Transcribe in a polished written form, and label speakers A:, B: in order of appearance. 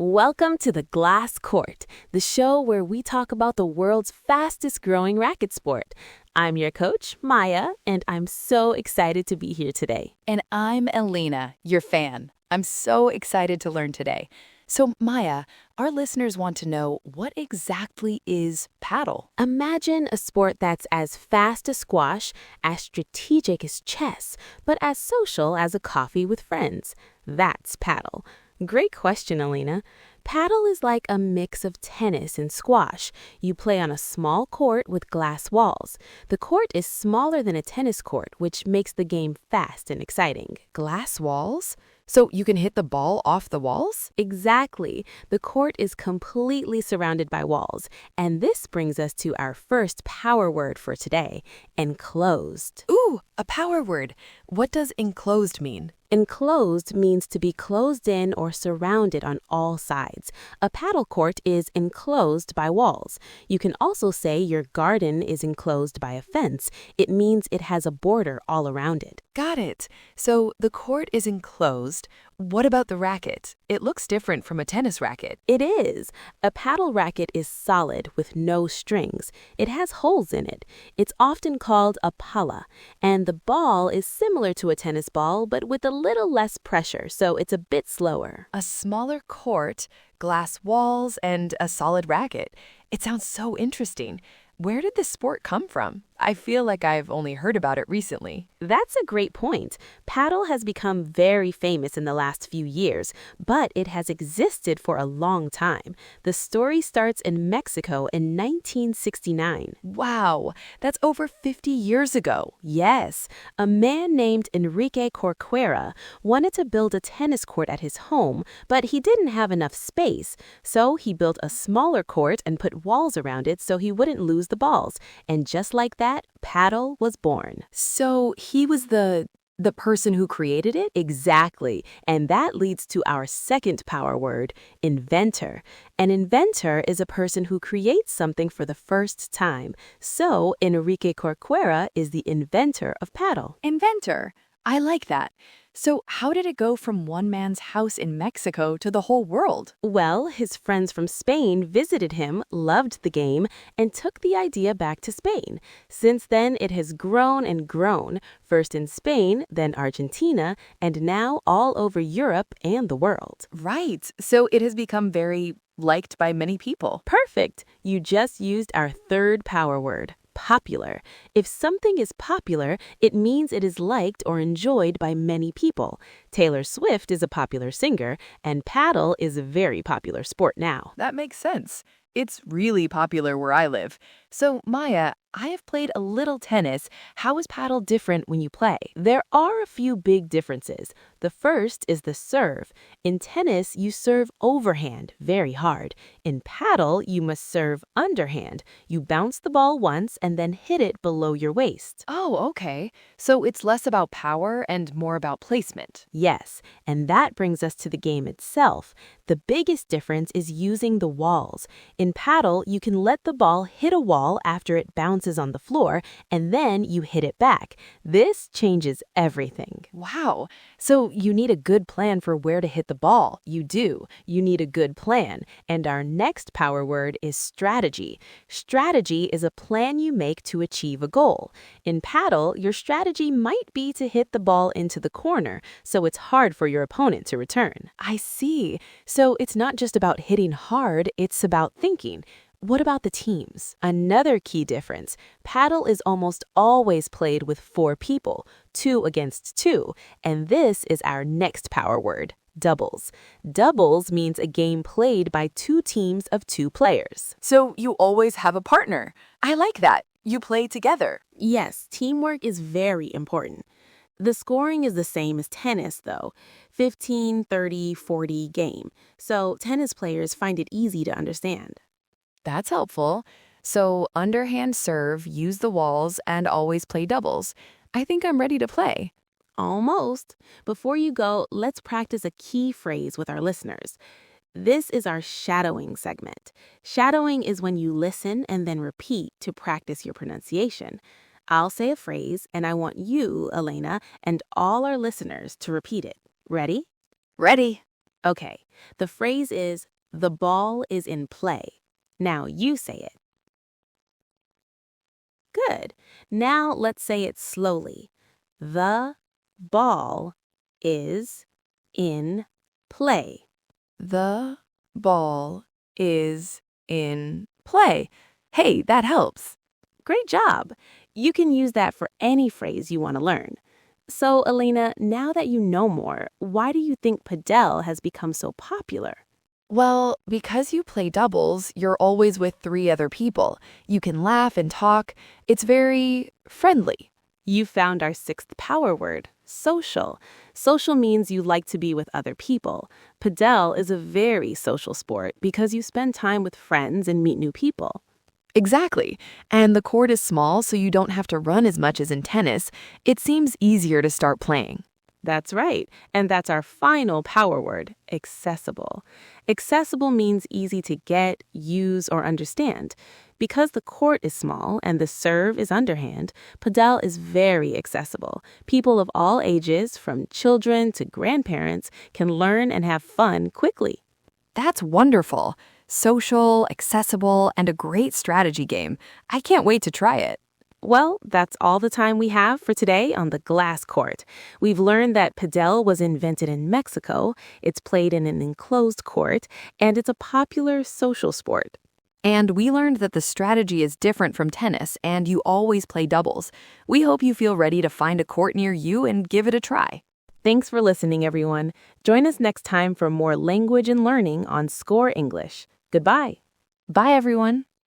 A: Welcome to the Glass Court, the show where we talk about the world's fastest growing racket sport. I'm your coach, Maya, and I'm so excited to be here today.
B: And I'm Elena, your fan. I'm so excited to learn today. So, Maya, our listeners want to know, what exactly is paddle?
A: Imagine a sport that's as fast as squash, as strategic as chess, but as social as a coffee with friends. That's paddle. Great question, Elena. Paddle is like a mix of tennis and squash. You play on a small court with glass walls. The court is smaller than a tennis court, which makes the game fast and exciting.
B: Glass walls? So you can hit the ball off the walls?
A: Exactly. The court is completely surrounded by walls. And this brings us to our first power word for today, enclosed.
B: Ooh, a power word. What does enclosed mean?
A: Enclosed means to be closed in or surrounded on all sides. A paddle court is enclosed by walls. You can also say your garden is enclosed by a fence. It means it has a border all around it.
B: Got it. So the court is enclosed. What about the racket? It looks different from a tennis racket.
A: It is. A paddle racket is solid with no strings. It has holes in it. It's often called a pala. And the ball is similar to a tennis ball, but with a little less pressure, so it's a bit slower.
B: A smaller court, glass walls, and a solid racket. It sounds so interesting. Where did this sport come from? I feel like I've only heard about it recently.
A: That's a great point. Paddle has become very famous in the last few years, but it has existed for a long time. The story starts in Mexico in 1969.
B: Wow, that's over 50 years ago.
A: Yes, a man named Enrique Corcuera wanted to build a tennis court at his home, but he didn't have enough space. So he built a smaller court and put walls around it so he wouldn't lose the balls. And just like that, paddle was born.
B: So he was the person who created it?
A: Exactly. And that leads to our second power word, inventor. An inventor is a person who creates something for the first time. So Enrique Corcuera is the inventor of paddle.
B: Inventor. I like that. So how did it go from one man's house in Mexico to the whole world?
A: Well, his friends from Spain visited him, loved the game, and took the idea back to Spain. Since then, it has grown and grown, first in Spain, then Argentina, and now all over Europe and the world.
B: Right. So it has become very liked by many people.
A: Perfect. You just used our third power word. Popular. If something is popular, it means it is liked or enjoyed by many people. Taylor Swift is a popular singer, and paddle is a very popular sport now.
B: That makes sense. It's really popular where I live. So, Maya, I have played a little tennis. How is paddle different when you play?
A: There are a few big differences. The first is the serve. In tennis, you serve overhand, very hard. In paddle, you must serve underhand. You bounce the ball once and then hit it below your waist.
B: Oh, okay. So it's less about power and more about placement.
A: Yes, and that brings us to the game itself. The biggest difference is using the walls. In paddle, you can let the ball hit a wall after it bounces on the floor, and then you hit it back. This changes everything.
B: Wow. So you need a good plan for where to hit the ball.
A: You do. You need a good plan. And our next power word is strategy. Strategy is a plan you make to achieve a goal. In paddle, your strategy might be to hit the ball into the corner, so it's hard for your opponent to return.
B: I see. So it's not just about hitting hard, it's about thinking. What about the teams?
A: Another key difference, paddle is almost always played with 4 people, 2 against 2, and this is our next power word, doubles. Doubles means a game played by 2 teams of 2 players.
B: So you always have a partner. I like that. You play together.
A: Yes, teamwork is very important. The scoring is the same as tennis, though, 15, 30, 40 game. So tennis players find it easy to understand.
B: That's helpful. So underhand serve, use the walls, and always play doubles. I think I'm ready to play.
A: Almost. Before you go, let's practice a key phrase with our listeners. This is our shadowing segment. Shadowing is when you listen and then repeat to practice your pronunciation. I'll say a phrase, and I want you, Elena, and all our listeners to repeat it. Ready?
B: Ready.
A: Okay, the phrase is, the ball is in play. Now you say it. Good. Now let's say it slowly. The ball is in play.
B: The ball is in play. Hey, that helps.
A: Great job. You can use that for any phrase you want to learn. So, Elena, now that you know more, why do you think Padel has become so popular?
B: Well, because you play doubles, you're always with 3 other people. You can laugh and talk. It's very friendly.
A: You found our 6th power word, social. Social means you like to be with other people. Padel is a very social sport because you spend time with friends and meet new people.
B: Exactly. And the court is small, so you don't have to run as much as in tennis. It seems easier to start playing.
A: That's right. And that's our final power word, accessible. Accessible means easy to get, use, or understand. Because the court is small and the serve is underhand, Padel is very accessible. People of all ages, from children to grandparents, can learn and have fun quickly.
B: That's wonderful. Social, accessible, and a great strategy game. I can't wait to try it.
A: Well, that's all the time we have for today on the glass court. We've learned that Padel was invented in Mexico, it's played in an enclosed court, and it's a popular social sport.
B: And we learned that the strategy is different from tennis, and you always play doubles. We hope you feel ready to find a court near you and give it a try.
A: Thanks for listening, everyone. Join us next time for more language and learning on Score English. Goodbye.
B: Bye, everyone.